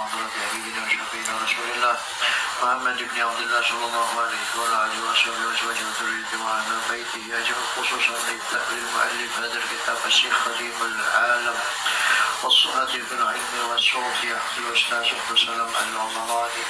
حضرة حبيبنا وشفينا رسول الله محمد بن عبد الله صلى الله عليه وعلى آله وصحبه وأزواجه وذريته وأهل بيته أجمعين، خصوصا للمؤلف هذا الكتاب الشيخ خديم العالم والصلاة في العلم والصوت يحكي الأستاذ عبد السلام العمراني.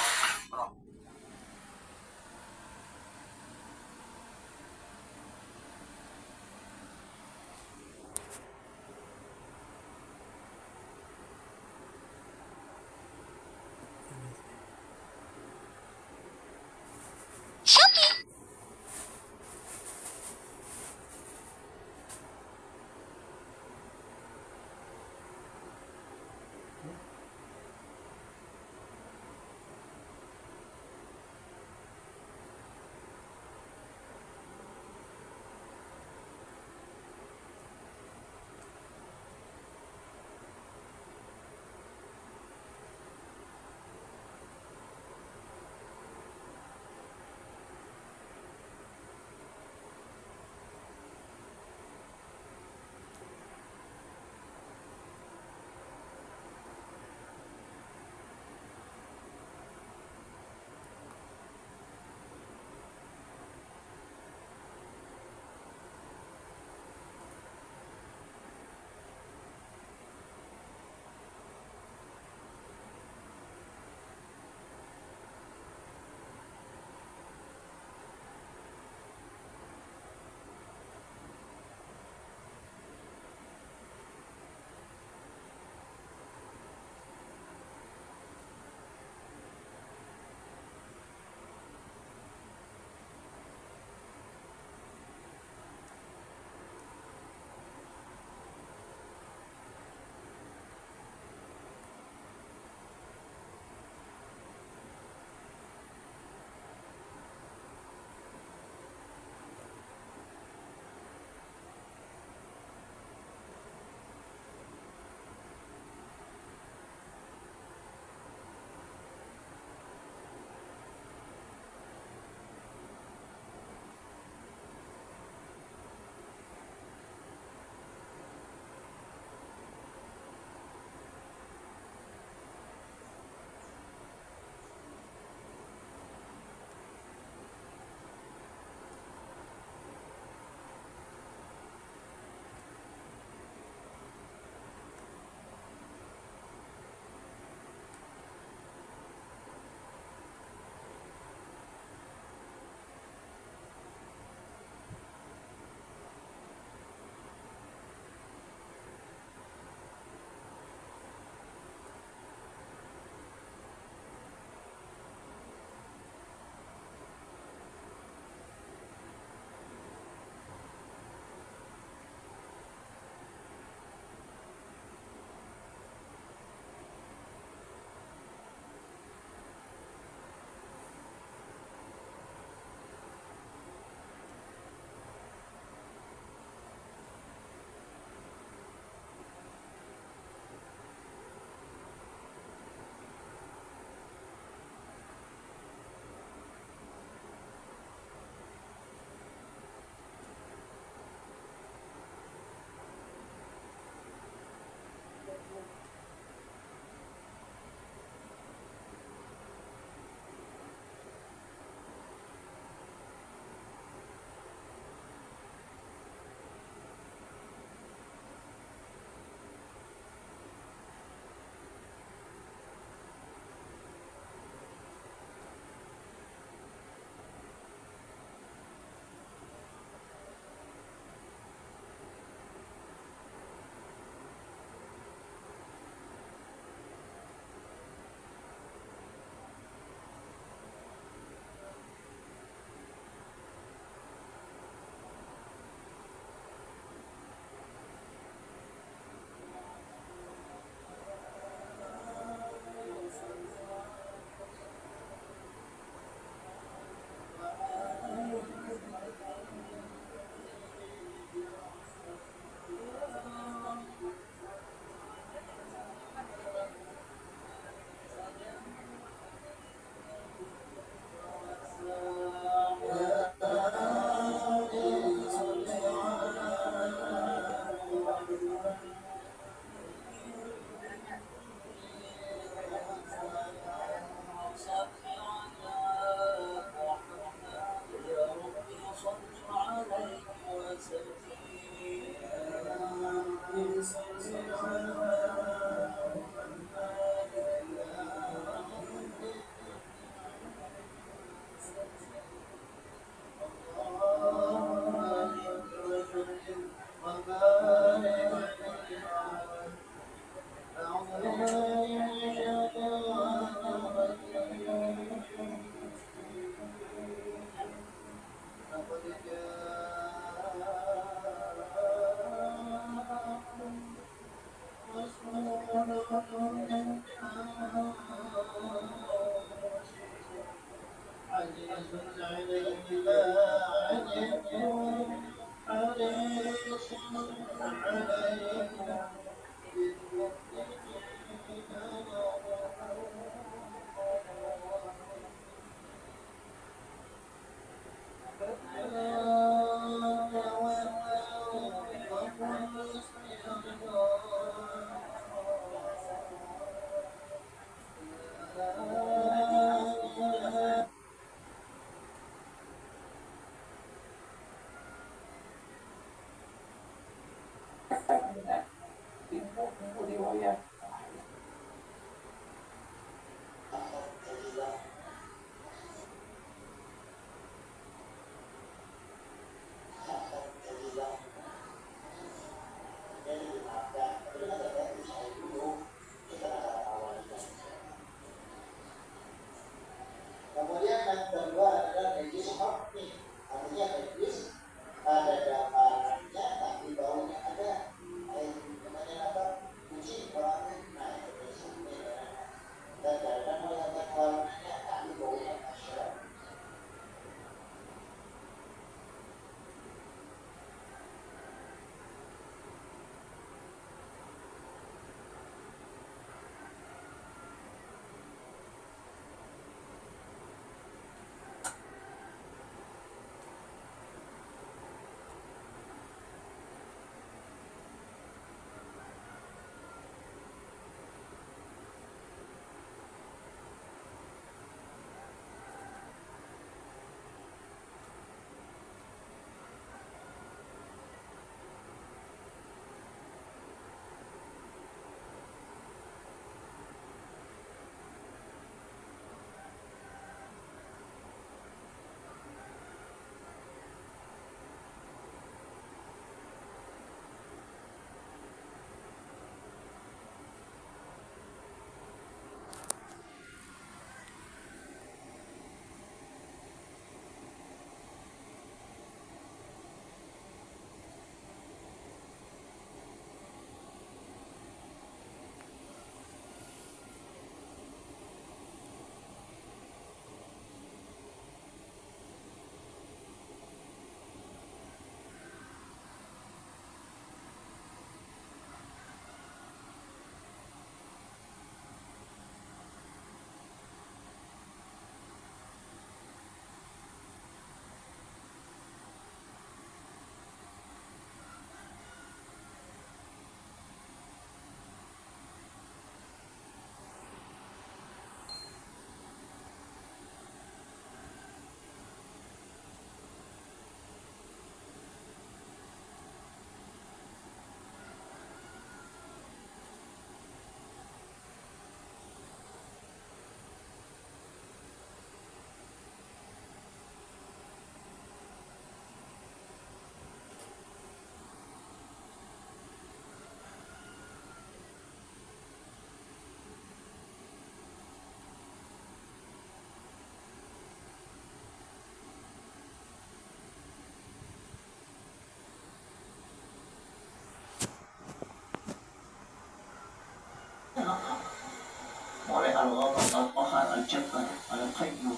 mulai al-Ghafar, al-Qahar, al-Jabbar, al-Qayyum,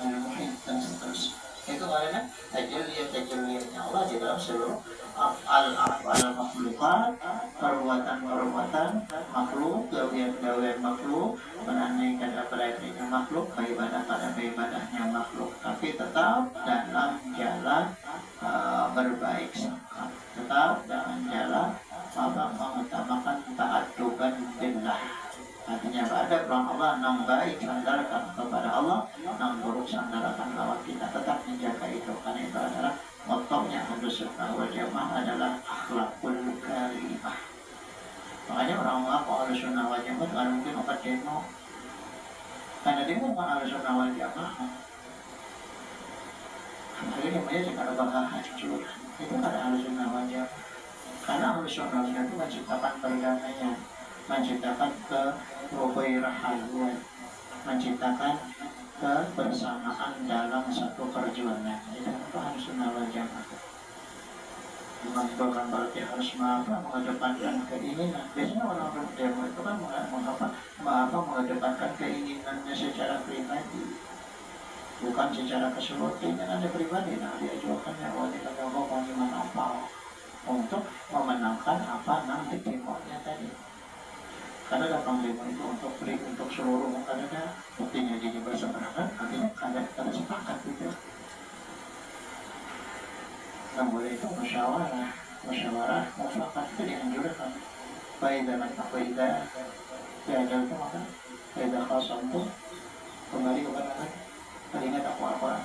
al-Muhit, dan seterusnya. Itu karena tajalliyat-tajalliyatnya Allah di dalam seluruh af'al makhlukat, perbuatan-perbuatan makhluk, gawean-gawean makhluk, menandaikan keberadaannya makhluk, beribadah pada beribadahnya makhluk, tapi tetap dalam jalan berbaik sangka, tetap dalam jalan mengutamakan ta'adduban billah. Artinya ada peluang Allah yang baik sandarkan kepada Allah, yang buruk sandarkan lawan kita, tetap menjaga itu, karena itu adalah motonya Ahlussunnah wal Jamaah adalah akhlakul karimah. Makanya orang mengaku Ahlussunnah wal Jamaah tidak mungkin obat demo, karena demo bukan Ahlussunnah wal Jamaah. Akhirnya dia sekarang bakal hancur. Itu ada Ahlussunnah wal Jamaah, karena Ahlussunnah wal Jamaah itu menciptakan perdamaian, menciptakan kerubairahan, menciptakan kebersamaan dalam satu perjuangan. Itu Ahlussunnah wal Jamaah. Bukan berarti harus mengedepankan keinginan. Biasanya orang demo itu kan mengedepankan keinginannya secara pribadi, bukan secara keseluruhan. Keinginannya pribadi, nah dia jualkannya wanita mau gimana apa untuk memenangkan apa nanti demonya tadi. Karena datang demo itu untuk seluruh, karena buktinya jadi berseberangan, artinya kada sepakat gitu. Yang boleh itu musyawarah, mufakat itu dianjurkan. Faidah diajar itu maka faidah khasam itu kembali kepada teringat Al-Quran,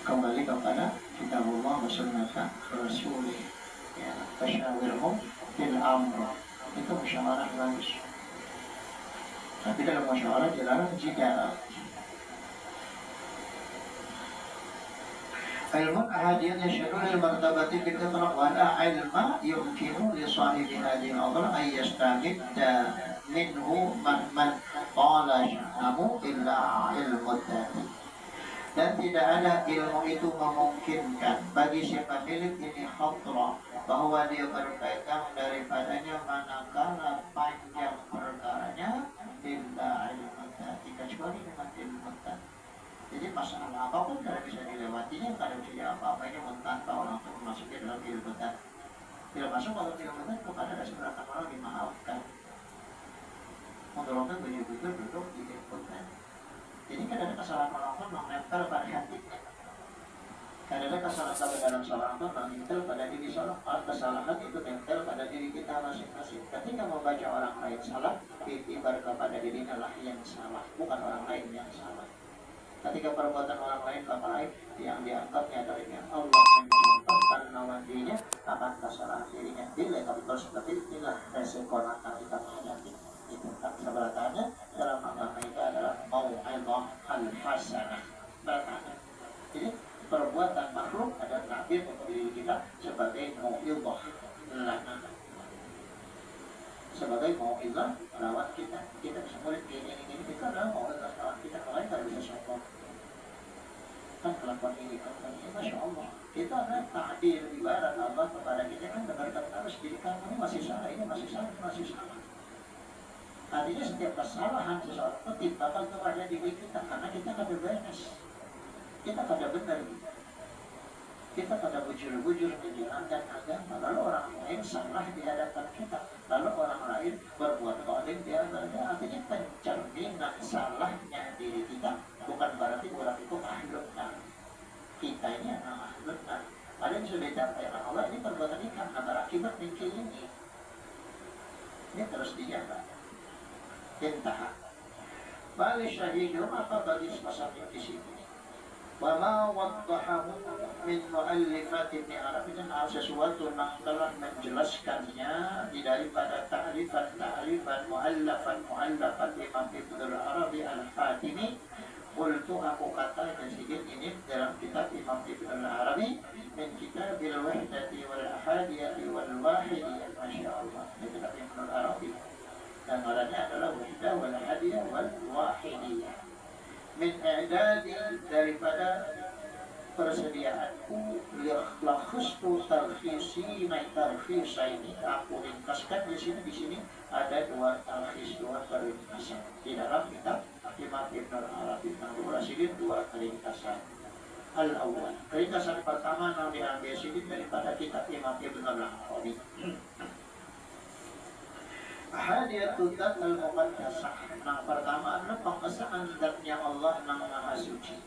kembali kepada kitabullah wa sunnah rasulih. Ya, tasyawirhum bil amr, itu musyawarah bagus. Tapi dalam musyawarah dilarang jika ilmun ahadiyat yashhadu lil martabati bil itlaq wa la ilma yumkinu li sahibi hadhihi al-adla ay yastaqidda minhu man qala sya'nahu illa ilmu dzati. Dan tidak ada ilmu itu memungkinkan bagi si pemilik ini khatra bahwa dia berpegang daripadanya manakala panjang perkaranya illa ilmu dzati, kecuali dengan ilmu dzati. Jadi masalah apapun tidak bisa dilewatinya, tidak bisa apa-apa ini tanpa orang itu memasuki dalam ilmu dzat. Tidak masuk kalau ilmu dzat kepada ada seberapa orang dimaafkan. Menurutnya betul-betul duduk di ilmu dzat. Jadi kan ada kesalahan orang itu menempel pada hatinya. Kan ada kesalahan dalam seorang itu menempel pada diri seorang. Kesalahan itu menempel pada diri kita masing-masing. Ketika membaca orang lain salah, itibar kepada dirinya lah yang salah, bukan orang lain yang salah. Ketika perbuatan orang lain baik yang dianggapnya dari yang Allah mencontohkan nawadinya akan kesalahan dirinya. Bila kalau seperti inilah resiko akan kita hadapi. Itu sebelatannya dalam agama itu adalah mau'izah al-hasanah. Jadi perbuatan makhluk ada takbir untuk diri kita sebagai mau'izah lana, sebagai mau'izah lawan kita. Kita bisa mulai ini itu adalah mau'izah lawan kita. Kalau kita bisa sombong kan kelakuan ini Masya Allah, itu adalah takdir ibarat Allah kepada kita, kan dengarkan terus diri kamu ini masih salah, ini masih salah, masih salah. Artinya setiap kesalahan seseorang itu timpakan kepada diri kita, karena kita kada beres, kita kada benar, kita kada bujur-bujur menjalankan agama. Lalu orang lain salah di hadapan kita, lalu orang lain berbuat zalim di hadapan kita. Artinya pencerminan salahnya diri kita, bukan berarti orang itu ahlul nar. Kita ini adalah ahlul nar. Ada yang sudah dicapai Allah, ini perbuatan ini karena berakibat mungkin ini terus dijaga. Intah. Bagi syahidum apa bagi semacam di sini. Wama waddahahu min mu'allifat Ibn Arabi, dan sesuatu yang telah menjelaskannya daripada ta'rifan mu'allafan Imam Ibn Arabi al-Hatimi. Qultu, aku kata sedikit ini dalam kitab Imam Ibn Arabi min kitabil wahdati wal ahadiyati wal wahidiyah. Masya Allah, ini kitab Ibn Arabi dan orangnya adalah wahdah wal ahadiyah wal wahidiyah. Min i'dadi, daripada persediaanku lakhustu tarkhisaini, aku ringkaskan di sini ada dua talkhis, dua peringkasan di dalam kitab Imam Ibn Arabi Nahwu Rasidin, dua ringkasan. Al-awwal, ringkasan pertama yang diambil sini daripada kitab Imam Ibn Arabi. Hadiyatul Dzat al-Muqaddasah. Yang pertama adalah pengesahan zatnya Allah yang Maha Suci.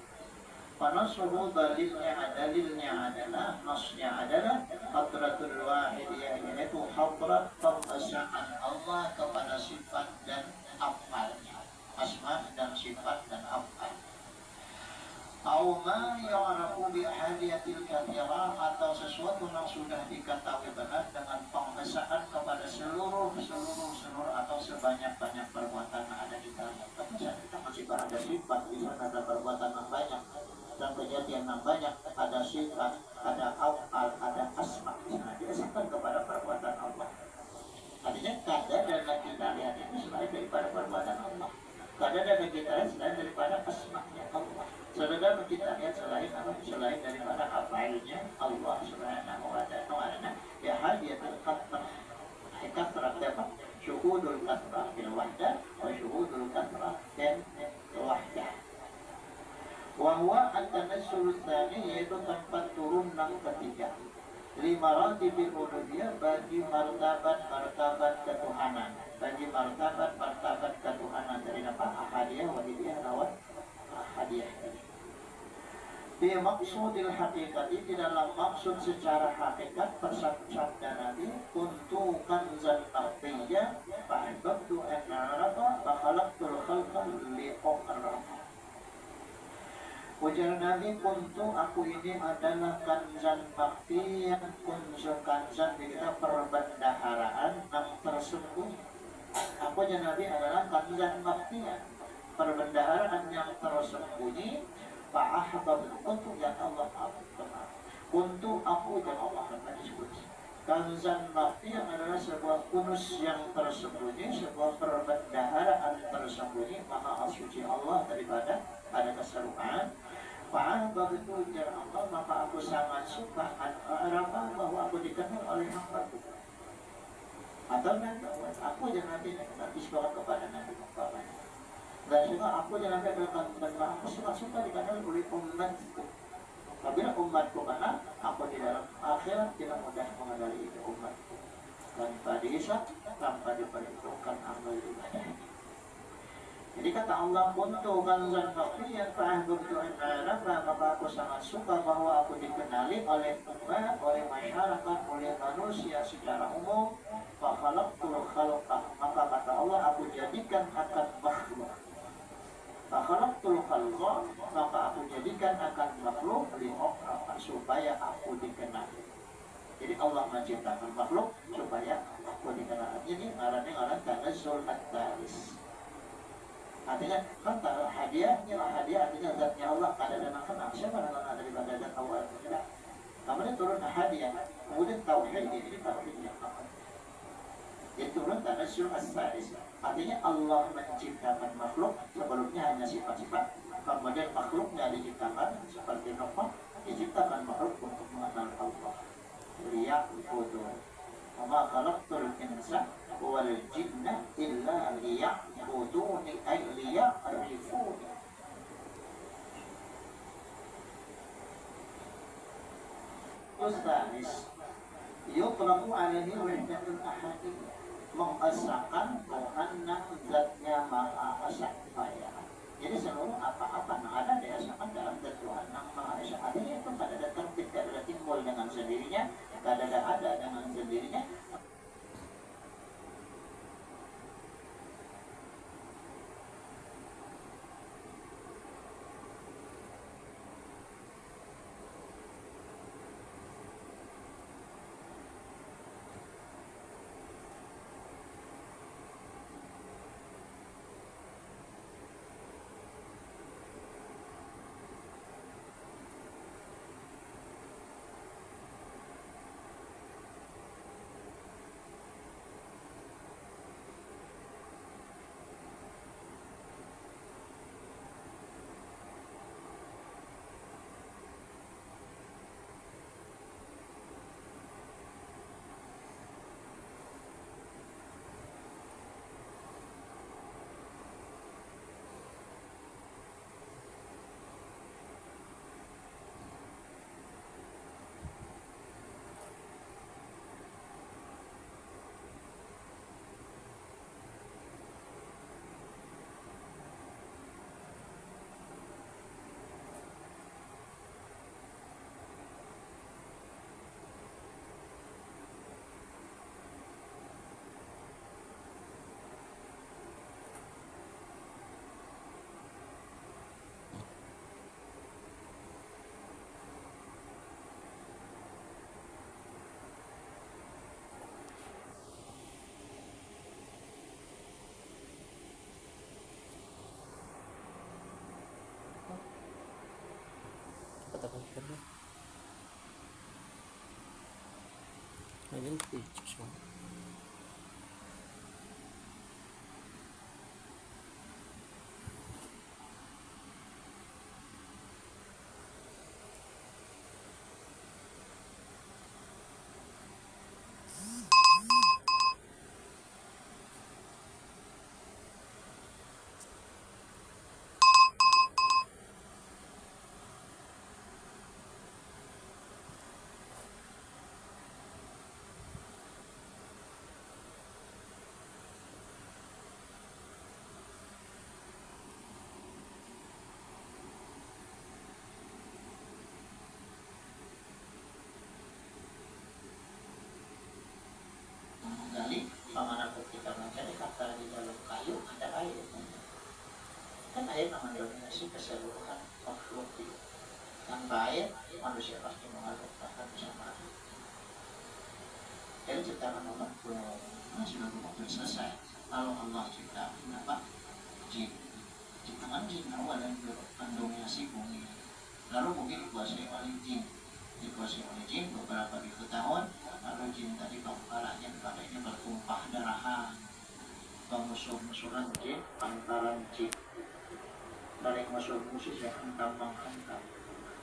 Panasuhu dalilnya adalah nasnya adalah hadratul wahidiyah, yaitu hadrat pengesahan Allah kepada sifat dan afalnya, asma dan sifat dan afal. Au ma ya'rafu bi ahadiyatil kathirah, atau sesuatu yang sudah diketahui benar dengan pengesahan kepada seluruh atau sebanyak-banyak perbuatan yang ada di dalam. Tapi kita masih ada sifat, di sana ada perbuatan yang banyak dan kejadian yang banyak, ada sifat, ada afal, ada asma. Nah, diasahkan kepada perbuatan Allah. Artinya kadar dan kita lihat itu selain daripada perbuatan Allah. Kadar dan kita lihat selain daripada asma-nya Allah. Saudara kita lihat selain daripada afalnya Allah Subhanahu wa ta'ala. Ya hadiyatul katsrah. Katsrah apa? Syuhudul katsrah bil wahdah wa syuhudul katsrah dan wahdah. Wa huwa at-tanassul tsani, yaitu tempat turun yang ketiga. Limaratibil uluhiyah, bagi martabat ketuhanan. Bagi martabat ketuhanan dari apa? Ahadiyah, wahidiyah, rawat ahadiyah. Di maksudil hakikati, di dalam maksud secara hakikat sabda Nabi, kuntu kanzan taqiyya fa'ibabtu an arafa fa khalaqtul khalqa li uqrafa. Ujar Nabi, kuntu, aku ini adalah kanzan bakti, yang kunzu kanzan kita perbendaharaan yang tersembunyi. Aku Nabi adalah kanzan bakti, perbendaharaan yang tersembunyi. Fa'ahbab, kuntu yang Allah abad. Kuntu aku yang Allah abad disebut. Kanzan bakti yang adalah sebuah kunus yang tersembunyi, sebuah perbendaharaan tersembunyi, maha suci Allah daripada ada keserupaan. Fa'ahbab itu ujar Allah, maka aku sangat suka arafah, bahwa aku dikenal oleh hamba-Ku. Atau nanti aku jangan nanti sebagai kepada Nabi Muhammad. Dan juga aku jangan dan aku suka dikenal oleh umatku. Apabila umatku, karena aku di dalam akhirat tidak mudah mengenali itu umatku. Tanpa dihisab, tanpa diperhitungkan amal ibadah. Jadi kata Allah, kuntu kanzan baktiyan fa'ahbabtu an a'rafa, maka aku sangat suka bahwa aku dikenali oleh umat, oleh masyarakat, oleh manusia secara umum. Fa khalaqtul khalqa, maka kata Allah, aku jadikan akan makhluk. Fa khalaqtul khalqa, maka aku jadikan akan makhluk li uqrafa, supaya aku dikenali. Jadi Allah menciptakan makhluk supaya aku dikenali. Ini ngaran tanazzul at-talis. Artinya kan hadiahnya artinya zatnya Allah, kada ada nak kenal siapa nak daripada zat Allah. Kemudian turun hadiah, kemudian tauhid, ini tauhidnya. Jadi turun tanassul as-salis, artinya Allah menciptakan makhluk, sebelumnya hanya sifat-sifat, kemudian makhluknya diciptakan seperti nafas, diciptakan makhluk untuk mengenal Allah. Liya'budun. Wa khalaqtul insana wal jinna illa liya'buduni ay liya'rifuni. Ustaz, yuqra'u alaihi wahdatul ahadiyah, mengesahkan Tuhan yang zatnya Maha Esa. Jadi seluruh apa-apa yang ada diasahkan dalam zat Tuhan yang Maha Esa. Artinya itu tidak ada terbit, tidak ada timbul dengan sendirinya, tidak ada dengan sendirinya. Nanti. Kali pamanah ketika mencari kata di dalam kayu ada air. Kan air mendominasi keseluruhan makhluk hidup. Tanpa air, manusia pasti mengalahkan bersama. Jadi ciptakan Allah sudah waktu selesai. Kalau Allah cipta apa? Jin. Ciptakan jin awal yang mendominasi bumi. Lalu bumi dikuasai oleh jin. Dikuasai oleh jin beberapa ribu tahun. Lalu jin tadi pangkalannya padanya bertumpah darahan. Musuh-musuhan jin, pantaran jin. Dari musuh-musuh yang menghantam.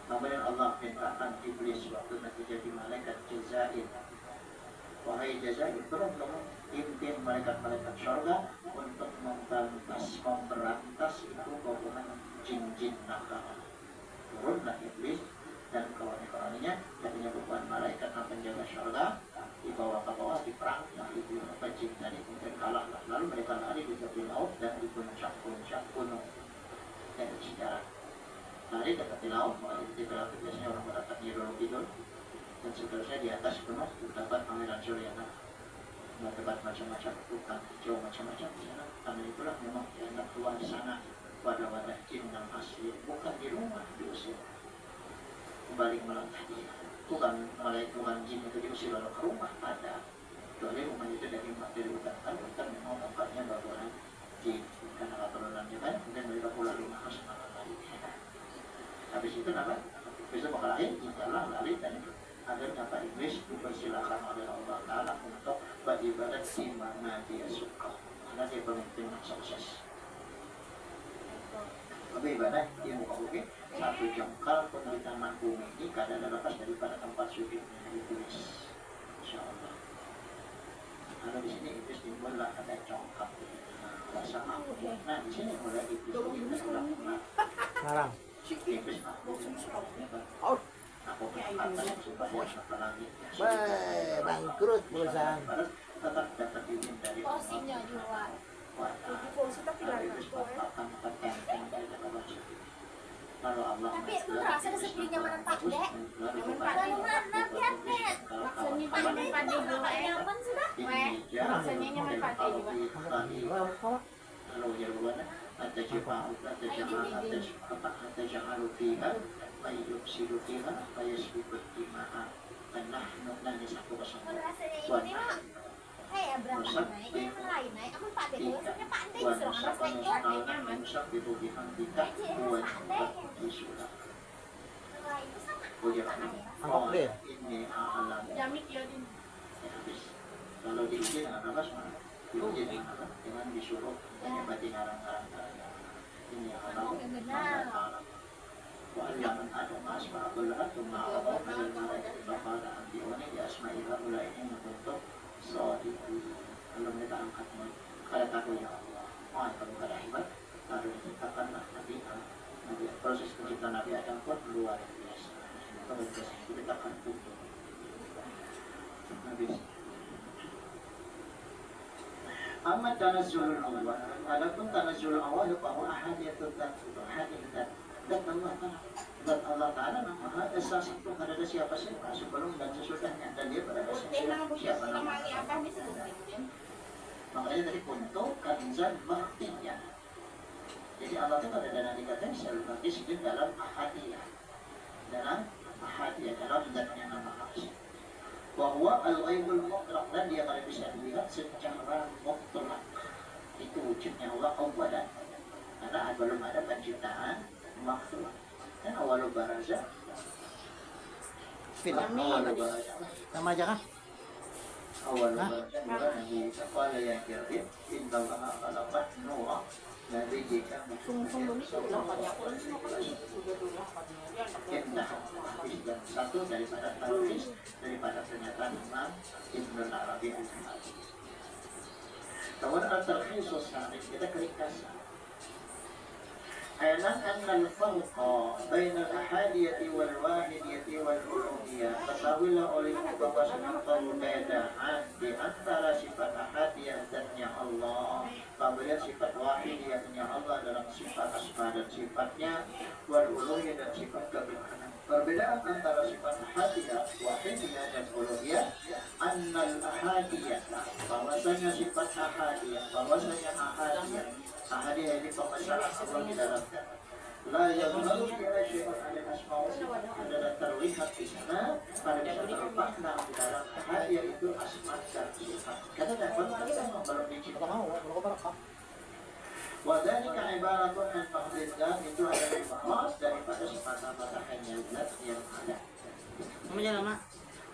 Kemudian Allah perintahkan iblis waktu nanti jadi malaikat jazair. Wahai jazair, turun kamu pimpin malaikat-malaikat syurga untuk memberantas itu golongan jin-jin nakal. Turunlah iblis dan kawan-kawannya, tadinya bukan malaikat yang penjaga syurga, dibawa ke bawah diperang, itu jin tadi kemudian kalah. Lalu mereka lari di tepi laut dan di puncak-puncak gunung. Dan sejarah lari ke tepi laut, di laut biasanya orang berangkat Nirul dan seterusnya di atas gunung terdapat pangeran Suryana. Terdapat macam-macam bukan hijau macam-macam di sana. Karena itulah memang dianggap keluar di sana wadah-wadah jin yang asli, bukan di rumah diusir. Kembali melangkah dia, bukan jin itu diusir lalu ke rumah, ada. Kecuali rumah itu dari materi utama, bukan memang tempatnya bawaan jin. Karena keturunannya kan, kemudian mereka pulang rumah ke sana lagi. Habis itu apa? Besok bakal lahir, insyaAllah lari dan agar kata iblis dipersilakan oleh Allah Ta'ala untuk beribadat di mana dia suka. Karena dia pemimpin yang sukses. Tapi ibadah di muka bukit, satu jengkal pun di taman bumi ini keadaan lepas daripada tempat sujudnya iblis. InsyaAllah. Kalau di sini iblis timbullah ada congkak. Rasa aku. Nah di sini mulai iblis timbullah. Sekarang. Iblis aku. Aku atas supaya lagi. Bangkrut perusahaan. Tetap dapat izin dari Porsinya jual. Jadi porsi tapi larang. Kalau Allah Tapi itu rasa rezekinya menetap dek. Mana biar dek. Maksudnya pade juga nyaman sudah. Maksudnya nyaman pade juga. Kalau jawabannya أتجعل فيها من يفسد فيها ويسفك الدماء فنحن نسبح بحمدك ونحن Kayak berapa naik, yang lain naik, aman Pak Dek, maksudnya Pak Dek diserang rasa itu nyaman. نسبح بحمدك ونحمدك بسولك Angkok deh. Ini alam. Jamik ya din. Kalau diuji dengan apa semua? Diuji dengan disuruh menyebati ngarang-ngarang. Ini alam. Wa'alaman adam asma'ul atum ma'abat minal malaikat baqala ambi'uni di asma'ila ulai ini untuk sadiqun. Kalau mereka angkat kata aku ya Allah, mohon kamu kada hebat, lalu diciptakanlah Nabi proses penciptaan Nabi Adam pun luar biasa. Kemudian diciptakan untuk Nabi. Amma tanazzulul awal, adapun tanazzulul awal bahwa ahadiyatul ahadiyatul dan Allah Ta'ala Maha Esa itu ada siapa sih sebelum dan sesudahnya dan dia pada siapa namanya. Makanya tadi untuk kanzan baktinya. Jadi Allah itu pada dana dikatakan seperti sujud dalam ahadiyah. Dalam ahadiyah, dalam zatnya nama Allah. Bahwa al-ghaibul mutlaq dan dia kalau bisa dilihat secara mutlak. Itu wujudnya Allah awalan. Karena belum ada penciptaan makhluk. Kan awal baraza. Film. Awal baraza. Sama aja kan? awal baca mula Nabi Qala ya kirim inna Allah khalaqat Nuh Nabi jika dan satu daripada tauhid daripada pernyataan Imam Ibnu Arabi al-Maliki. Kemudian al-Tarkhisus kita keringkas. Alam anna al-farqa baina al-ahadiyati wal-wahidiyati wal-uluhiyah. Ketahuilah olehmu bahwasanya perbedaan di antara sifat ahadiyah dannya Allah, kemudian sifat wahidiyahnya Allah dalam sifat asma dan sifatnya, wal-uluhiyah dan sifat kebenaran. Perbedaan antara sifat ahadiyah, wahidiyah dan uluhiyah, anna al-ahadiyah, bahwasanya sifat ahadiyah, ahadiyah ini pemesraan Allah di dalamnya. La yadharu biha syai'un min asma'i adalah terlihat di sana pada bisa terpakna di dalam ahadiyah itu asma dan sifat. Karena dapat belum diciptakan. Wadhalika ibaratun an fahdzat itu adalah bahas daripada semata-mata hanya zat yang ada. Namanya nama?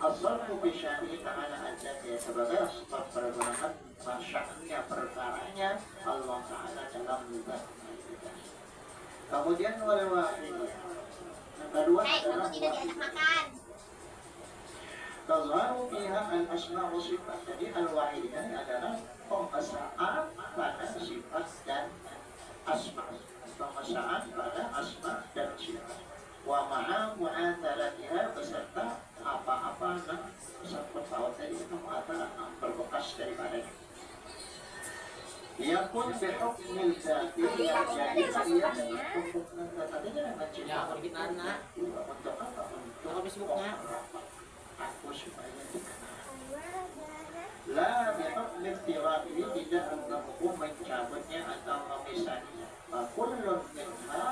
As-sarfu bi sya'ni ta'ala al-jati sebagai sebab pergunakan masya'nya perkaranya Allah Ta'ala dalam zat. Kemudian wal wahidiyah. Yang kedua adalah makan. tazharu fiha al-asma' wa sifat. Jadi al-wahidiyah adalah pengesaan pada sifat dan asma. Pengesaan pada asma dan sifat. Wa ma'a mu'atalatiha beserta apa-apa yang sangkut paut dari itu mu'atalah berbekas daripadanya. Yakun bihukmil zati yang jadi dia hukum tadinya dengan cinta. Ya, kita anak. Untuk apa? Buka Facebooknya. Aku supaya dikenal. La bihukmil tiwab ini tidak dengan hukum mencabutnya atau memisahnya. Kullun minha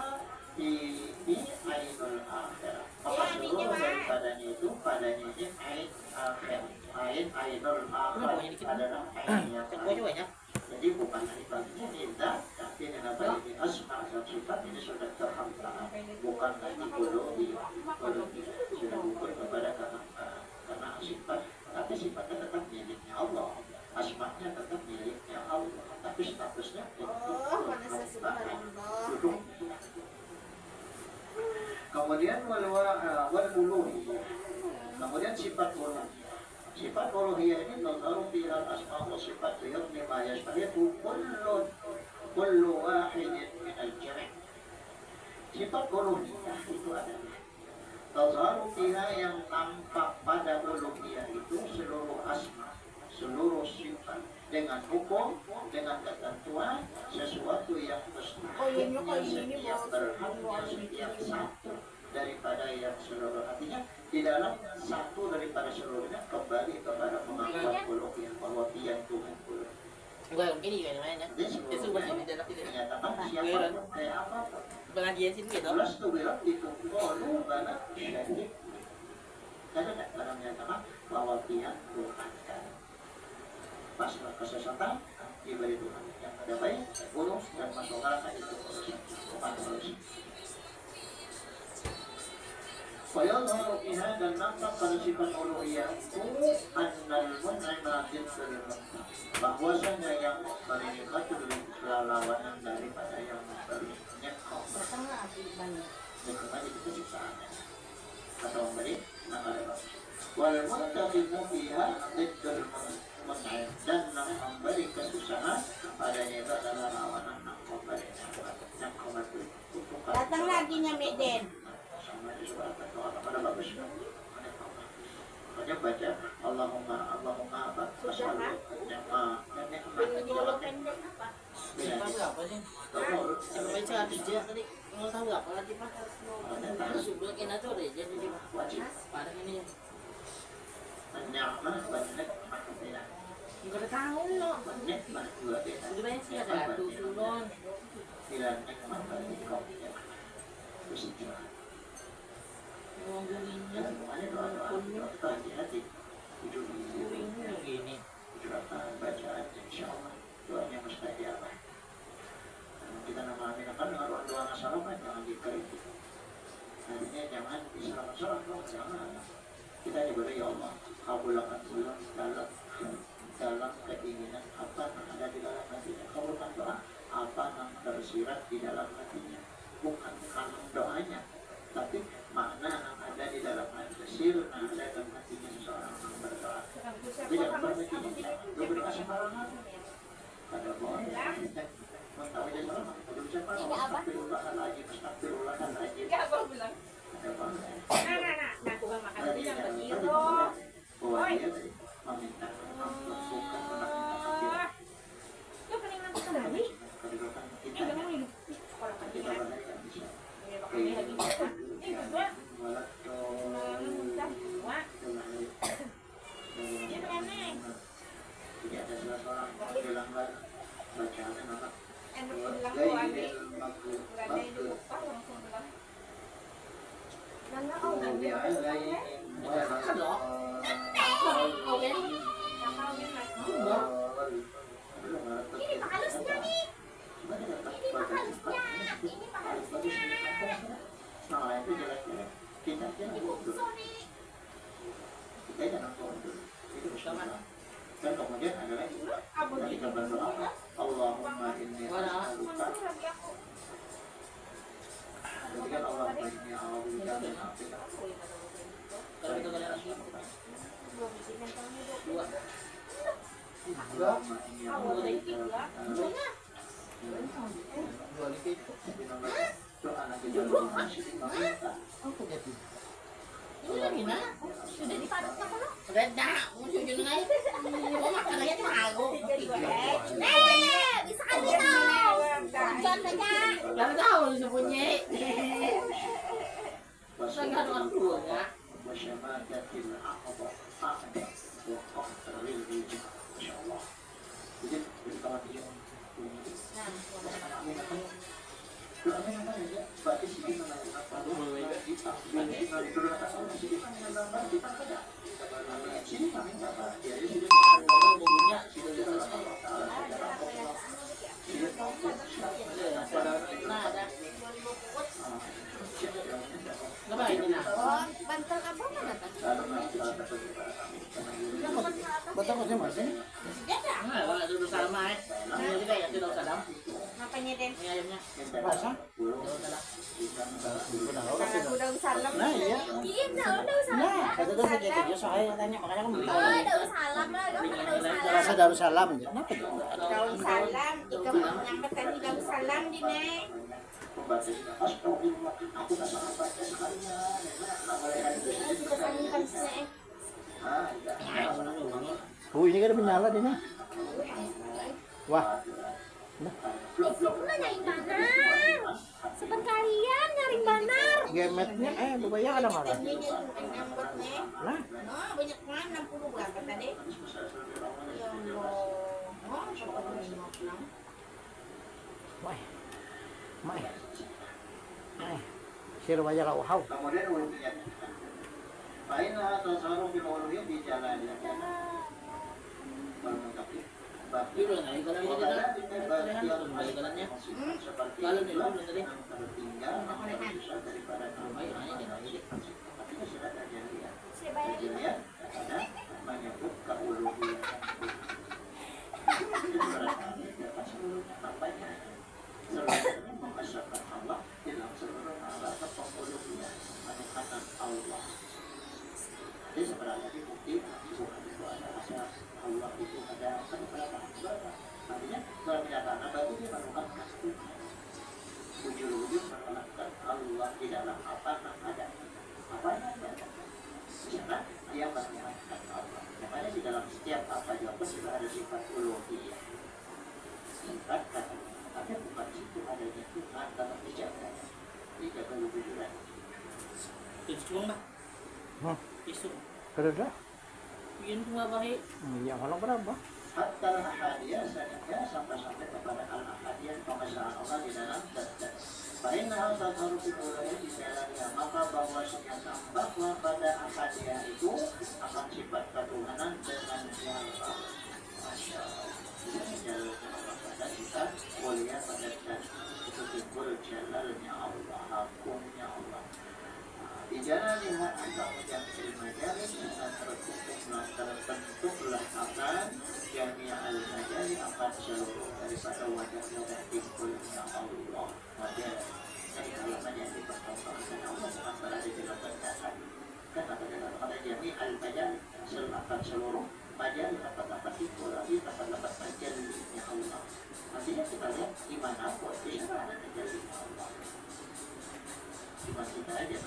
ini ainul akhirah. Maka seluruh daripadanya itu padanya ini ain akhir. Ainul akhir adalah ain yang akhir. Jadi bukan sifatnya tidak, tapi kenapa ini asma dan sifat ini sudah terhampar. Bukan lagi uluhi sudah bukan kepada karena sifat, tapi sifatnya tetap miliknya Allah. Asma'nya tetap miliknya Allah, tapi statusnya duduk. Kemudian wal uluhiyah. Kemudian sifat uluhiyah. Sifat uluhiyah ini tazharu fiha al-asma' wa sifat lima yashtahidu kullu wahidin min al-jami'. Sifat uluhiyah itu adalah tazharu fiha yang nampak pada uluhiyah itu seluruh asma, seluruh sifat dengan hukum, dengan ketentuan sesuatu yang mestinya setiap berhaknya setiap satu daripada yang seluruh, artinya di dalam satu daripada seluruhnya kembali kepada mengangkat uluhiyah bahwa dia Tuhan uluhiyah. Bukan gini kan namanya. Itu bahasa di dalam itu. Menyatakan siapa kayak apa Pengajian sini gitu. jelas tuh bilang itu lu mana syahid. Karena dalam menyatakan bahwa dia Tuhan kan. Pas kesesatan diberi Tuhan yang ada baik buruk dan masuk neraka itu bukan manusia. Fayadharu fiha dan nampak pada sifat uluhiyah itu annal mun'ima jinsul mu'min, bahwasanya yang memberi nikmat itu lawanan daripada yang memberi nikmat. Nikmat itu siksaan atau memberi nakal. Wal muntaqimu fiha diddul mun'im, dan memberi kesusahan padanya itu adalah lawanan yang memberi nikmat. Datang lagi Meden. Pada bagus. Makanya baca Allahumma apa? Apa sih? Baca kerja tadi. Mau tahu apa lagi Pak? Sudah kena tuh deh jadi Wajib. pada ini. Nyaman banyak makanya. Enggak tahu loh. Banyak juga beda. Udah banyak sih ada sulon. Tidak nikmat bagi kau. Terus Ngomongnya semuanya doa-doa hati-hati. Hidup gini. curhatan bacaan insya Allah doanya mustajabah. Kita nama aminakan dengan doa nasalah kan jangan dikritik. Artinya jangan disalaman-salaman dong, jangan. Kita diberi ya Allah kabulkan bulan dalam dalam keinginan apa yang ada di dalam hatinya. Kabulkan doa apa yang tersirat di dalam hatinya, bukan karena doanya, tapi makna yang ada di dalam hati, sir yang ada dalam hatinya seseorang yang berdoa. Tapi jangan berpikir lu berkasih malam ada boleh mau tahu aja salah udah siapa astagfirullahaladzim astagfirullahaladzim Enggak, aku bilang. ada boleh Nah, aku gak makan dulu yang begitu. bahwa dia meminta bukan meminta kafir. Lu paling nanti kembali. Kedudukan kita Juga mau hidup. Orang kita ketiga. banyak yang bisa Ya, bakal lagi. Kedua. walat Wah. Dia aneh. tidak ada salah seorang bilang bacaan apa Enak bilang tuh aneh. Gak ada yang lupa langsung bilang. Nana, oh, Nabi alaihi kau Ben. Yang kau Ben lah. Ini Pak halusnya nih. Ini Pak halusnya. Ini Pak halusnya. Nah itu jelas-jelas kita Ibu bodoh. nih. Kita jangan bodoh. Itu bersama. Dan kemudian ada lagi kita berdoa Allahumma inni as'aluka. Jadi kan Allahumma inni a'udzubika min afiq. Kalau kita kalian lagi dua. Allahumma inni a'udzubika min afiq. Dua lagi. Doa lagi dalam meminta. Ini lagi na. Sudah dipaduk apa lo? Udah dah, mau jujur ngai. Mau makan aja tuh aku. Bisa kali tau. Hujan aja. Gak tahu disebutnya. Masa nggak ada orang tuanya. Wasyamadatil aqaba a'da wa qahtaril rijal. Insyaallah. Jadi kalau dia Apa ini nah? Oh, bantal apa mana tadi? Betul kok Mas? Nah, kalau dulu sama ini juga ya tidak usah dam. Apanya Den? Ini ayamnya. Masa? Daun salam. Nah, iya. Iya, daun salam. Nah, kata tuh saya gitu soalnya tanya makanya kamu tahu. Oh, daun salam lah, daun salam. Rasa Darussalam aja. Kenapa tuh? Daun salam, ika mau nyampe tadi daun salam di Nek. Kita sangkan sih. Oh, ini kan menyala dia nih. Wah. Itu pula nyari banar. Sepen kalian nyari banar. Gemetnya lumayan ada malah. Ini nyambut nih. Nah, Oh, banyak banget 60 berapa tadi? Ya Allah. Oh, berapa 56? mai. Mai. Mai. Sir wajah lau hau. Kemudian uluhiyat. Fa'inna tasaru bil uluhiyat di jalannya. Dulu nah, ikalan ini dah. Kembali ikalannya. Kalau nih belum tadi. Ayo nanya dia nanya dia. Saya bayarin. Menyebut keuluhiyat. Mengesahkan Allah dalam seluruh alat penguluhiyat menukarkan Allah. Jadi sebenarnya bukti bukan itu ada asal Allah itu ada berapa? Artinya dalam kenyataan berarti dia menemukan pasti ujung-ujung menemukan Allah di dalam apa yang ada. Apa yang ada? Karena dia menyatakan Allah. Makanya di dalam setiap apa juga sudah ada sifat uluhiyah. Sifat kata, tapi bukan situ adanya Tuhan dalam dijaga. Dijaga wujudan. Tisu bang. Tisu. Berada? Bikin cuma baik. Yang orang berapa? Hatta al-ahadiyah sanadnya sampai-sampai kepada al-ahadiyah pengesahan Allah di dalam dan Fa'inna al-tadharu fitulah di dalamnya maka bahwasanya bahwa pada ahadiyah itu akan sifat ketuhanan dengan nyata. Masya Allah. Jalannya Allah pada kita mulia pada dan itu timbul jalannya Allah, akumnya Allah. Di jalan lihat kemudian terima jalan terbentuklah akan seluruh daripada wajah-wajah timbulnya Allah wajah dari halaman yang dipertontonkan Allah akan berada dalam bacaan kan pada jami al-bayan seluruh bayan dapat timbul lagi dapat bajannya Allah. Artinya kita lihat dimanapun di sana ada bajannya Allah. Cuma kita aja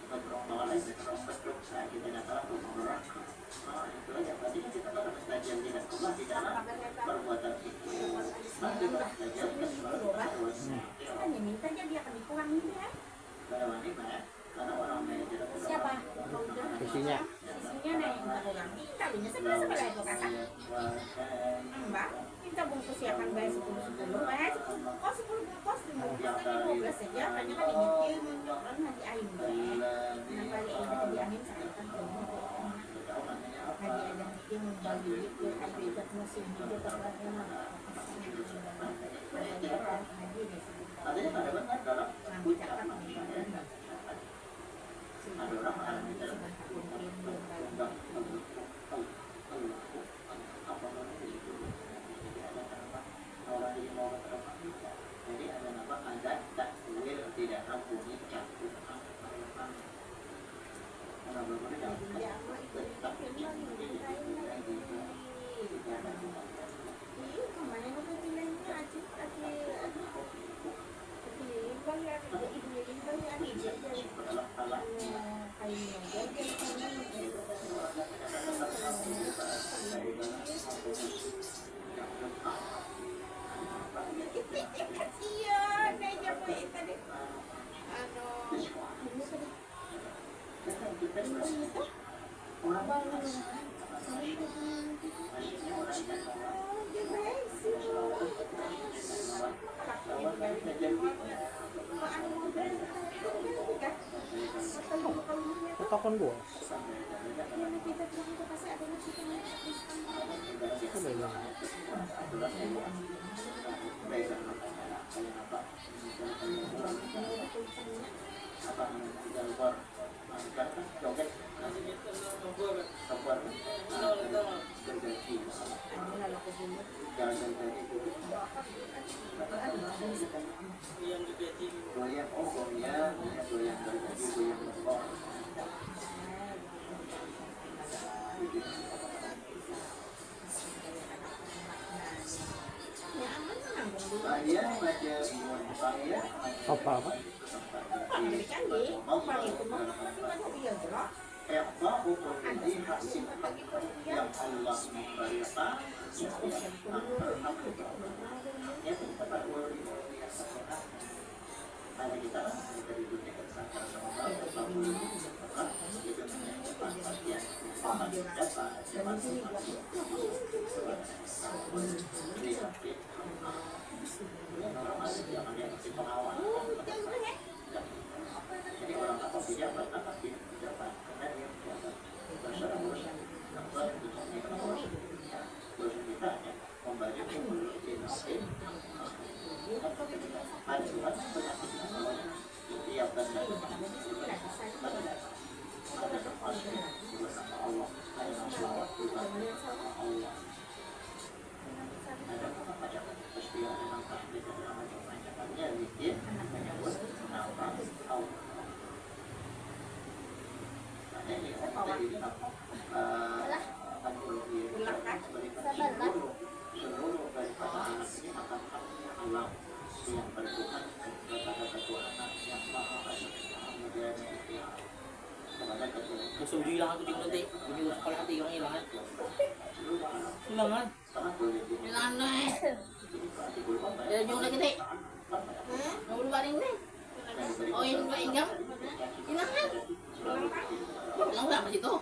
berdoa lagi berdoa saja tidak tahu neraka. Itu aja. Artinya kita dapat bajan dengan Allah di dalam perbuatan itu. Nanti bajan Hanya mintanya dia akan dikurangi ya. Karena orang manajer Siapa? Isinya. Isinya nih yang minta kurangi. Kalinya sebelah itu kakak. Mbak, kita bungkus ya kan bayar 10 bayar 10 kos 10 kos 15 saja. Karena kan ini orang nanti air kenapa dia di angin saya kan hadi ada yang membagi itu habitat musim hidup terlalu artinya pada benar dalam ucapan ada orang yang dalam orang yang mau jadi ada nama ada takwil tidak ampuni campur karena bagaimana tetap Takon gua. Apa? yang Allah memberikan karena kita dari dunia kesangkar sama Allah itu perhatian jadi orang apa pejabat apa pejabat karena dia bersyarat terus kita membaca tiap dan Allah seluruh daripada anak ini akan Allah yang bertuhan kepada ketuhanan yang maha menjadi kepada ketuhanan. Musuh hilang aku di nanti, ini sekolah hati orang hilangan. Hilangan. Hilangan nih. Ya jauh lagi deh. Mau lu baring nih. Oh ini dua inggam. Hilangan. Hilang berapa situ?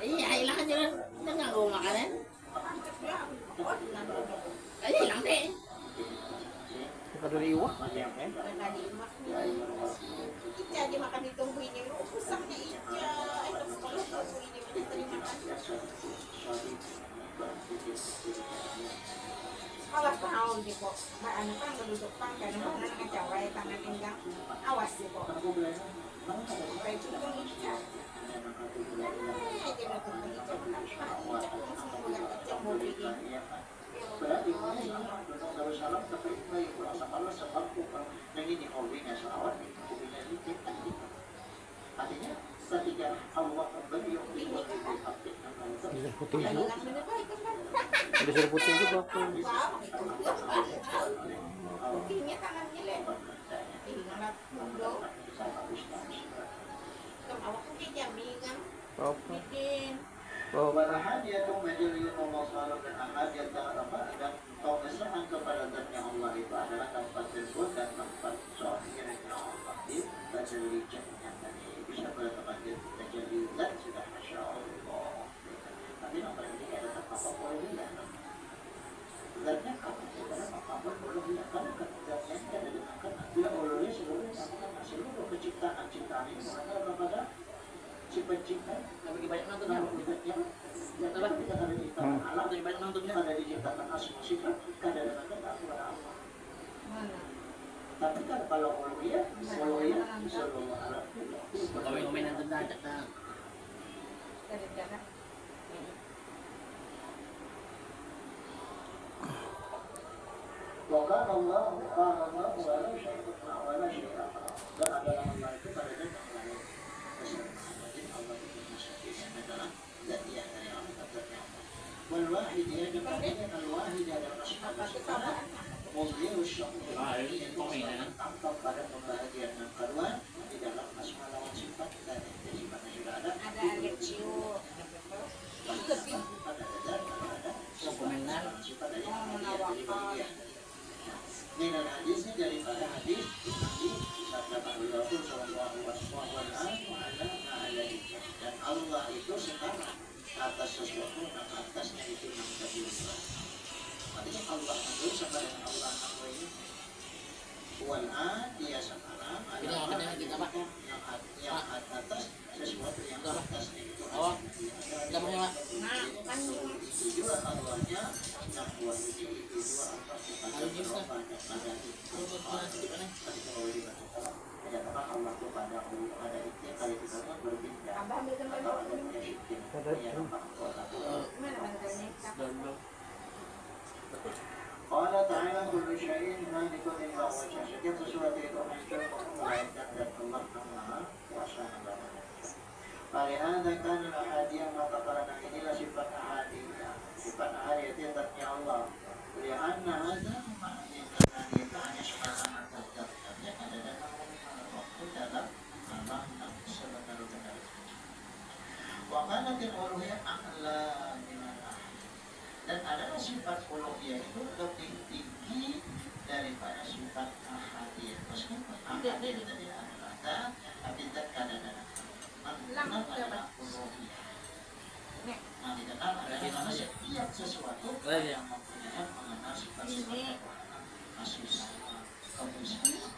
Iya hilang aja kan. Jangan lu makan Kayaknya hilang deh. Kita dari iwak. Ica aja makan ditungguin ini lu usahnya Ica sekolah tungguin ini terima kasih Awas paham di po. Ano pa duduk pang kana mo na ngacaway tangan pinggang. Awas di po. Kaya itu kan hijab. Berarti Darussalam tapi may kurasa pala sa bangko pang nangini holding sa awan artinya ketika Allah beliau update Bisa putih juga. Bisa putih juga aku. Putihnya tangannya lebar. Tinggal mundo. Kan awak kan jami kan. Apa? Bikin. Walhadiyatu majaliyun Allah SWT dan ahadiyat dan pengesahan kepada zatnya Allah itu adalah tempat tersebut dan tempat sohirnya Allah itu tajallijatnya tadi bisa pada tempat tajallijat sudah Masya Allah tapi nomor ini ada tempat uluhiyah zatnya kamu tidak apa-apa uluhiyah karena zatnya ini ada dengan bila uluhiyah seluruh penciptaan ini mengatakan kepada si pencipta Lebih banyak nontonnya. Kenapa? Kita ada diciptakan alam, Lebih banyak nontonnya. ada diciptakan asma sifat, kadang-kadang tak kepada Allah. Mana? Tapi kan kalau uluhiyah seluruh alam. Komen-komen nonton dah cak dah. Dari mana? Wakana Allah wala syai'a. Dan adalah Allah itu pada yang lain. Jadi Allah itu maksudnya adalah zat yang dari Allah zatnya Allah. Wal wahid ya dengan al-wahid adalah asma wa sifat. Muzhiru syukur yang tampak pada pembahagian dan karuan di dalam asma lawan sifat dan sifatnya sudah ada. Ada Alexio. Ada Komenan. sifat dari bagian. Dengan hadisnya daripada hadis Nabi sabda Rasul sallallahu alaihi wasallam dan Allah itu sekarang atas sesuatu dan atasnya itu yang terbiasa. Artinya Allah itu sama dengan Allah ini. Wal'an dia sekarang Ini adalah kita Pak. yang atas sesuatu yang atasnya itu. Oh. Enggak pakai Pak. Nah, kan Itu juga Allahnya yang buat itu juga Allah Kalau jeans kan. ada itu. Kalau sedikit aneh. Menyatakan Allah kepada ada itu kali kita kan berbeda. Abah ambil gambar Atau ada dulu. penyakit Ada itu. Mana bantalnya? Allah Ta'ala kullu syai'in halikun illa wajhah. Setiap sesuatu itu hancur melainkan dan Allah Maha Kuasa. Falihada kana ahadiyah maka karena inilah sifat ahadiyah. Sifat ahadiyah itu zatnya Allah. Lianna hadza ma'niyatan itu hanya semata zat yang ada dalam waktu dalam Allah yang sebenar-benar. Wa kanatil uluhiyah a'la minal ahad. Dan adalah sifat uluhiyah itu lebih tinggi daripada sifat ahadiyah. Meskipun ahadiyah tadi adalah zat, tapi zat kadang-kadang adalah uluhiyah. Nah, di dalam adalah setiap sesuatu yang mempunyai mengenal sifat-sifat kasih sayang, kebesaran,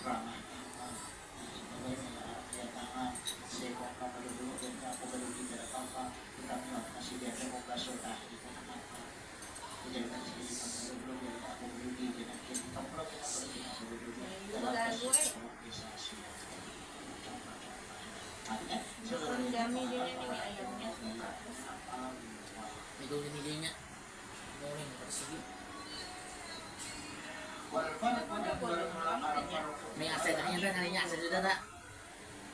ramah tamah, sebagainya, dia tangan, sehingga kamu dulu dan aku belum tidak apa-apa, kita kasih dia demokrasi sudah kita apa, dijadikan sendiri kamu dulu dan aku belum dijadikan kita belum kita dulu dalam organisasi. Artinya, Pendami dia ini ayamnya. Itu ini goreng persegi. May aset hanya dah kalinya aset sudah tak.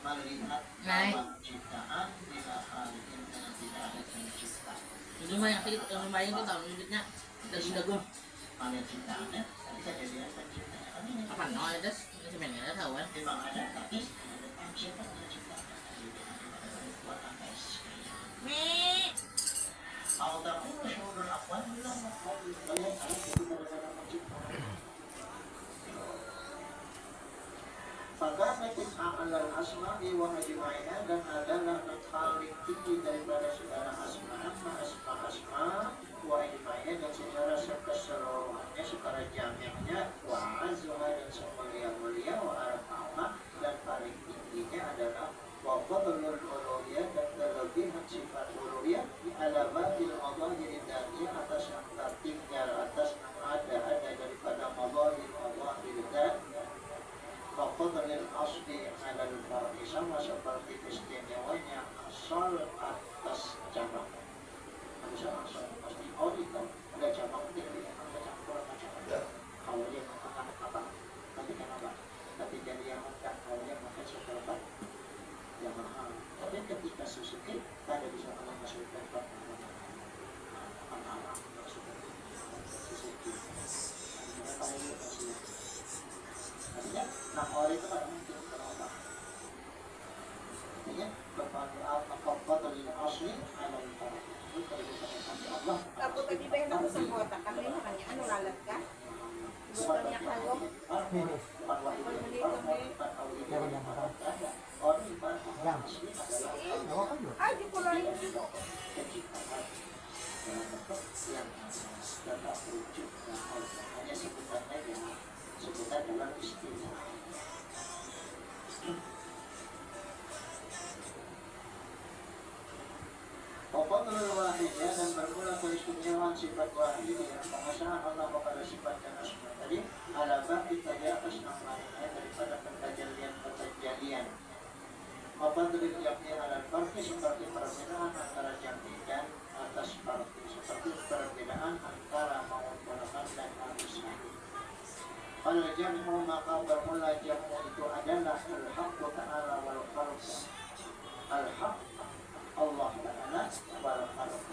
melihat Naik. ciptaan bila hal yang tidak ada pencipta. Itu mah yang lumayan itu tahun hidupnya. Kita sudah gue. Melihat ciptaannya, tapi saya jadi penciptanya. Kami ini Apa no ada? Ini sebenarnya ada tahu kan? memang ada, tapi siapa yang menciptakan? Buat apa sih? Me. Al-Taqul syurul akwal bilang kalian harus jadi gara-gara menciptakan. Fakanatin a'lal asma'i wa ajma'ina dan adalah paling tinggi daripada segala asma wa ajma'ina dan secara keseluruhannya, secara jami'nya wa azwa dan semulia-mulia wa arfa'na dan paling tingginya adalah wa fadlul uluhiyah dan kelebihan sifat uluhiyah ala batil Allah jadi atas yang tertinggal itu kan mungkin kenapa ya kepada asli alam itu kalau kita Allah Ako tadi ba na sa kota kami na kanya ano lalat ka? Gusto niya kalong. Ay, di ko lang. seputar dalam istilah. Waqadrul wahidnya dan bermula keistimewaan sifat wahid yang pengesahan Allah kepada sifat dan asma tadi ala ba'di tadi atas namanya daripada pentajalian. Waqadrul yakni ala farqi seperti perbedaan antara jami dan atas farqi seperti perbedaan antara menggunakan dan harusnya. Kalau jamu maka bermula jamu itu adalah al-haqq ta'ala wal khalq. Al-haqq Allah Ta'ala wal khalq.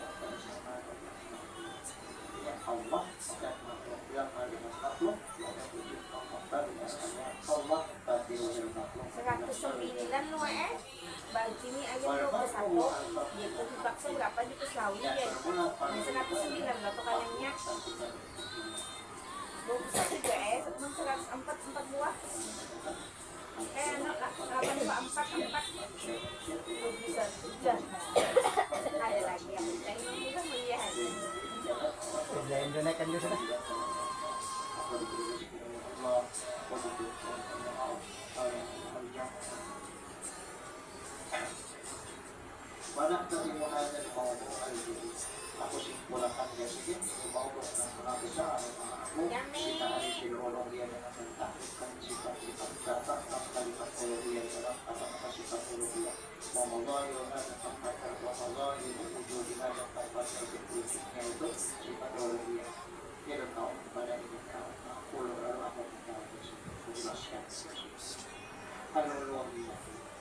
Ya Allah dan makhluk yang kalimat makhluk ada wujud Allah Allah bagi wujud makhluk 109 no Bagi ni ayat 21 Dito dipaksa berapa dito sawi ya May 109 lah to kalinya 21 juga Sebelum 104 buah ano, laban ba 4 bisa sudah ada lagi yang kita melihat Kerjain dulu naikkan dulu sudah. Banyak dari muhammad mau aku simpulkan dia sedikit mau bersenang besar aku kita ada filologi yang mentahkan sifat-sifat kata kalimat filologi dalam kata-kata sifat filologi Wallahi ada tempat wallahi wujud ada tempat wujudnya itu sifat filologi dia tahu kepada ini aku lalu aku menjelaskan filologi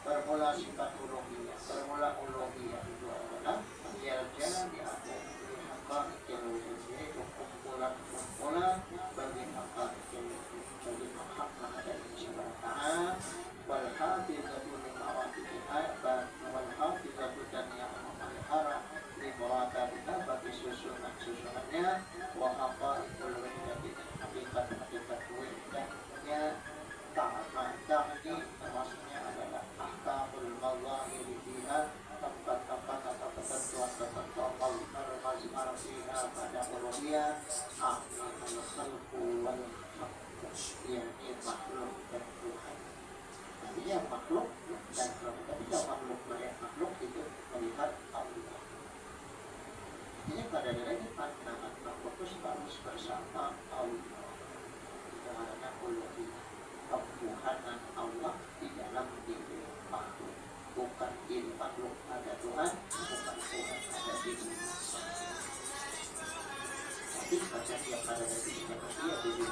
bermula sifat uluhiyah bermula uluhiyah itu adalah biarlah di aku hamba wujud yaitu kumpulan bagi hamba bagi hak ada di syariat wal hafizatu li mawaqitiha wal hafizatu dan yang memelihara li muratabiha bagi susunannya wa haqaiqul wahdati hakikat wahdahnya ta'ani maksudnya adalah ahkamul mazahiri fiha tempat-tempat atau ketentuan-ketentuan al-mazhar pada uluhiyah al-khalqu wal yakni makhluk dan Tuhan. Artinya makhluk dan ketika makhluk melihat makhluk itu melihat Allah. Artinya pada diri pandangan makhluk itu harus bersama Allah. Karena uluhiyah ketuhanan Allah di dalam diri makhluk, bukan diri makhluk ada Tuhan, bukan Tuhan ada diri. Tapi pada yang ada di manusia diri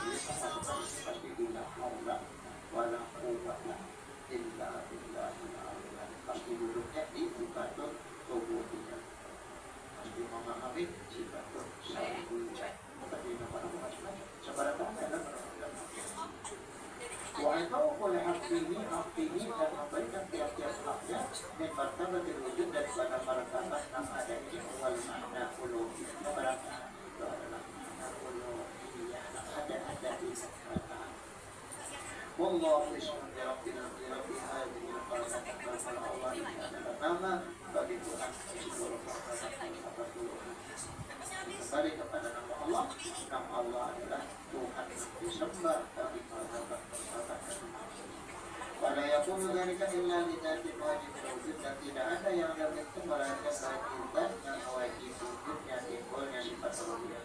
pasti bilang Allah wala quwwata illa billahil aliyyil pasti duduknya di sifatun rububiyah. Pasti memahami sifatun sahihiyah. Tadi nama sebarang ada Wa'atau oleh hak ini dan memberikan tiap-tiap haknya dan martabat wujud daripada martabat yang ada ini wal makna uluhiyah keberadaan itu adalah makna uluhiyah ada di kata Wallahu ismun rabbil hadhihi al-qalbah Allah ini adalah nama bagi Tuhan seluruh martabat uluhiyah kembali kepada nama Allah. Nama Allah adalah Tuhan yang disembah bagi martabat. Pada yakunu dzalika illa lidzati wajib wujud dan tidak ada yang dapat itu melainkan bagi zat yang wajib wujudnya timbulnya sifat uluhiyah.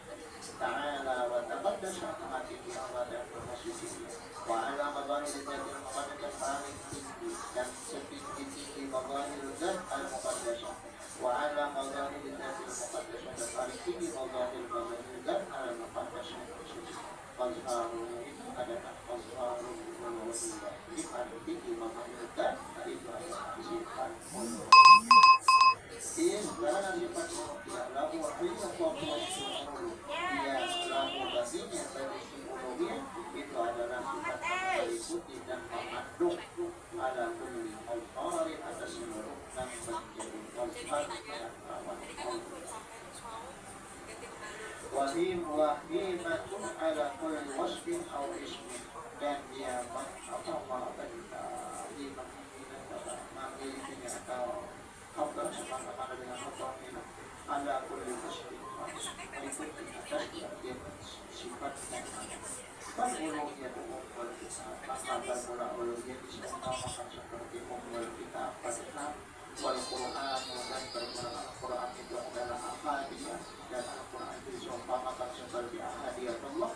Ta'ala wa taqaddasa hati Allah dan bermaksudnya. Wa ala madhahir dzati al-muqaddasah paling tinggi dan setinggi-tinggi madhahir dzat al-muqaddasah. Wa ala madhahir dzati al-muqaddasah dan paling tinggi madhahir dzat al-muqaddasah. Al-Azharul itu adalah Azharul uluhiyah. Jadi paling tinggi madhahir dzat itu adalah sifat uluhiyah. Karena sifat uluhiyah lagu wakilnya dia lagu baginya bagi uluhiyah itu adalah sifat meliputi dan memandu wahimatun ala kulli wasfin aw ismin, dan dia memilikinya atau afdal sebagaimana dengan mutawamina ala kulli wasfin mengikuti atas bagian sifat yang ada. Uluhiyat umul kitab, maka bermula uluhiyat diseumpamakan seperti umul kitab pada wal Quran, dan bermula Al-Quran itu adalah ahadiyah, dan Al-Quran itu diseumpamakan seperti ahadiyatullah.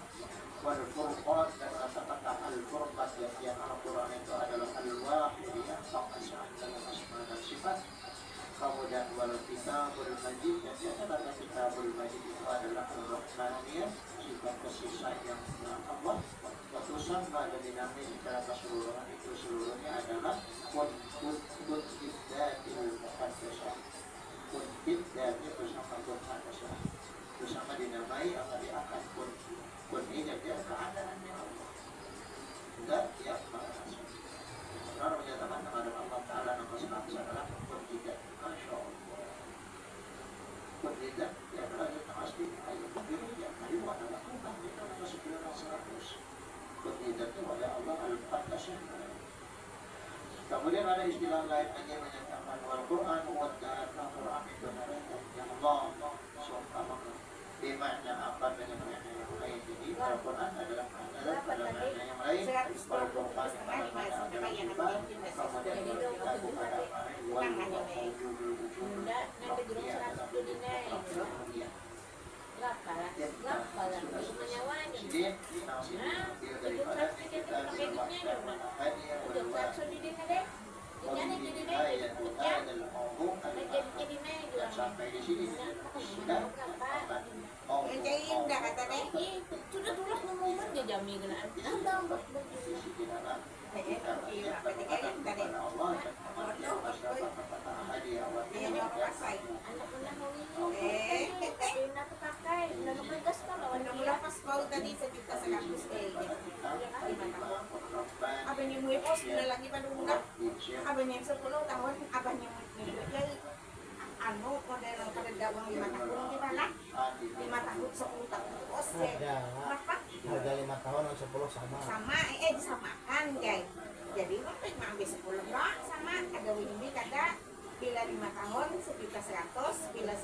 Wal Furqan, dan kata-kata Al-Furqan yang Al-Quran itu adalah Al-Wahidiyah, pengesahan dalam asma dan sifat. Kemudian wal Kitabul Majid, dan kata-kata Kitabul Majid itu adalah Al-Rahmaniyah, sifat kasih sayang Allah. Watusan pada dinamik secara keseluruhan itu seluruhnya adalah kun iddatil muqaddasah. Kun iddatnya bersama muqaddasah, bersama dinamai akan diakan kun ini dia keadaannya Allah. Enggak tiap bahasa. Orang menyatakan kepada Allah Ta'ala nama selasa adalah kun iddat. Masya Allah. Kun iddat dia adalah yang asli ayat berdiri yang hari adalah Tuhan. Dia adalah sebenarnya 100. Kun iddat itu oleh Allah al-Muqaddasah. Kemudian ada istilah lain lagi yang menyatakan Al-Quran dan Al-Quran itu adalah yang Allah seumpamakan. Di makna apa dengan makna yang lain. Jadi Al-Quran adalah makna yang lain. Al-Quran adalah makna sifat. Kemudian kita pada sampai di sini sudah indah kata deh, sudah tulah ngomongin dia jami kena. Tadi sejuta 100 abangnya mau pos lagi pada undang abangnya 10 tahun abangnya anu model pada dawang 5 tahun gimana 5 tahun 10 tahun pos ya berapa harga 5 tahun dan 10 sama disamakan guys, jadi waktu mau ambil 10 doang sama ada windy kada bila 5 tahun 1.100.000, bila